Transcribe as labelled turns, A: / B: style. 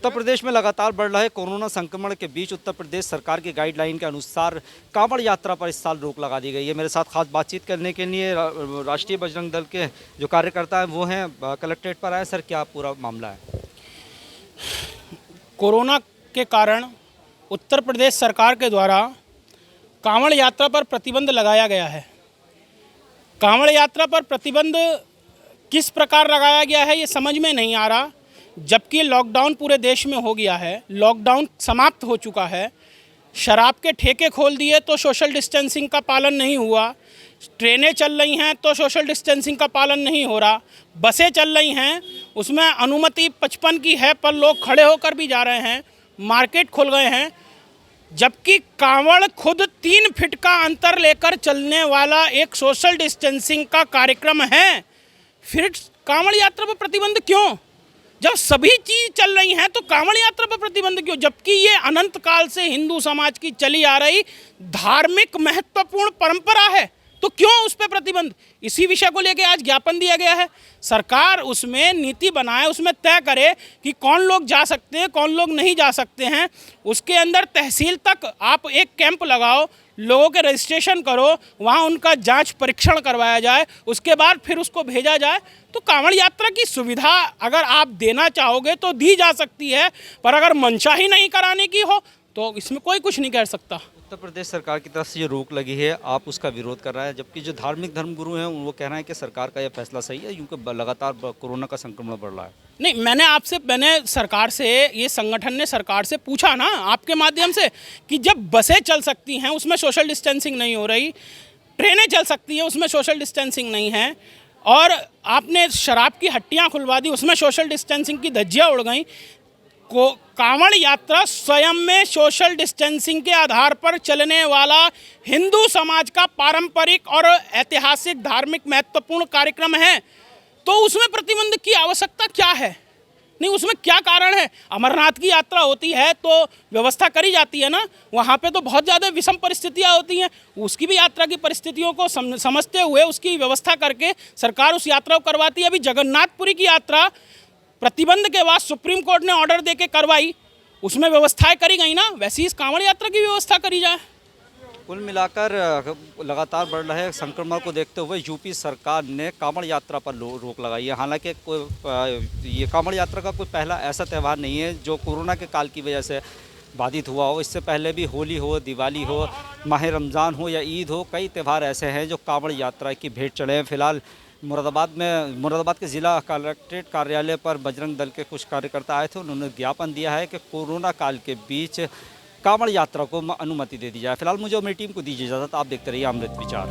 A: उत्तर प्रदेश में लगातार बढ़ रहे कोरोना संक्रमण के बीच उत्तर प्रदेश सरकार की गाइडलाइन के अनुसार कांवड़ यात्रा पर इस साल रोक लगा दी गई है। मेरे साथ खास बातचीत करने के लिए राष्ट्रीय बजरंग दल के जो कार्यकर्ता हैं वो हैं कलेक्ट्रेट पर आए। सर, क्या पूरा मामला है?
B: कोरोना के कारण उत्तर प्रदेश सरकार के द्वारा कांवड़ यात्रा पर प्रतिबंध लगाया गया है। कांवड़ यात्रा पर प्रतिबंध किस प्रकार लगाया गया है ये समझ में नहीं आ रहा, जबकि लॉकडाउन पूरे देश में हो गया है, लॉकडाउन समाप्त हो चुका है। शराब के ठेके खोल दिए तो सोशल डिस्टेंसिंग का पालन नहीं हुआ, ट्रेनें चल रही हैं तो सोशल डिस्टेंसिंग का पालन नहीं हो रहा, बसें चल रही हैं उसमें अनुमति 55 की है पर लोग खड़े होकर भी जा रहे हैं, मार्केट खुल गए हैं। जबकि कांवड़ खुद 3 फीट का अंतर लेकर चलने वाला एक सोशल डिस्टेंसिंग का कार्यक्रम है, फिर कांवड़ यात्रा पर प्रतिबंध क्यों? जब सभी चीज़ चल रही हैं तो कांवड़ यात्रा पर प्रतिबंध क्यों? जबकि ये अनंत काल से हिंदू समाज की चली आ रही धार्मिक महत्वपूर्ण परंपरा है, तो क्यों उस पर प्रतिबंध? इसी विषय को लेकर आज ज्ञापन दिया गया है। सरकार उसमें नीति बनाए, उसमें तय करे कि कौन लोग जा सकते हैं, कौन लोग नहीं जा सकते हैं। उसके अंदर तहसील तक आप एक कैंप लगाओ, लोगों के रजिस्ट्रेशन करो, वहाँ उनका जांच परीक्षण करवाया जाए, उसके बाद फिर उसको भेजा जाए। तो कांवड़ यात्रा की सुविधा अगर आप देना चाहोगे तो दी जा सकती है, पर अगर मंशा ही नहीं कराने की हो तो इसमें कोई कुछ नहीं कर सकता।
A: उत्तर प्रदेश सरकार की तरफ से ये रोक लगी है, आप उसका विरोध कर रहे हैं, जबकि जो धार्मिक धर्मगुरु हैं वो कह रहे हैं कि सरकार का यह फैसला सही है क्योंकि लगातार कोरोना का संक्रमण बढ़ रहा है।
B: नहीं, मैंने सरकार से, ये संगठन ने सरकार से पूछा ना आपके माध्यम से कि जब बसें चल सकती हैं उसमें सोशल डिस्टेंसिंग नहीं हो रही, ट्रेनें चल सकती हैं उसमें सोशल डिस्टेंसिंग नहीं है, और आपने शराब की हट्टियां खुलवा दी उसमें सोशल डिस्टेंसिंग की धज्जियां उड़ गई, कांवड़ यात्रा स्वयं में सोशल डिस्टेंसिंग के आधार पर चलने वाला हिंदू समाज का पारंपरिक और ऐतिहासिक धार्मिक महत्वपूर्ण कार्यक्रम है, तो उसमें प्रतिबंध की आवश्यकता क्या है? नहीं, उसमें क्या कारण है? अमरनाथ की यात्रा होती है तो व्यवस्था करी जाती है ना, वहाँ पे तो बहुत ज़्यादा विषम परिस्थितियाँ होती हैं, उसकी भी यात्रा की परिस्थितियों को समझते हुए उसकी व्यवस्था करके सरकार उस यात्रा को करवाती है। अभी जगन्नाथपुरी की यात्रा प्रतिबंध के बाद सुप्रीम कोर्ट ने ऑर्डर देके करवाई, उसमें व्यवस्थाएं करी गई ना, वैसी इस कांवड़ यात्रा की व्यवस्था करी जाए।
A: कुल मिलाकर लगातार बढ़ रहे संक्रमण को देखते हुए यूपी सरकार ने कांवड़ यात्रा पर रोक लगाई है। हालांकि ये कांवड़ यात्रा का कोई पहला ऐसा त्यौहार नहीं है जो कोरोना के काल की वजह से बाधित हुआ हो। इससे पहले भी होली हो, दिवाली हो, माह रमज़ान हो या ईद हो, कई त्यौहार ऐसे हैं जो कांवड़ यात्रा की भेंट चढ़े हैं। फिलहाल मुरादाबाद के ज़िला कलेक्ट्रेट कार्यालय पर बजरंग दल के कुछ कार्यकर्ता आए थे, उन्होंने ज्ञापन दिया है कि कोरोना काल के बीच कांवड़ यात्रा को अनुमति दे दी जाए। फिलहाल मुझे और मेरी टीम को दीजिए इजाज़त। आप देखते रहिए अमृत विचार।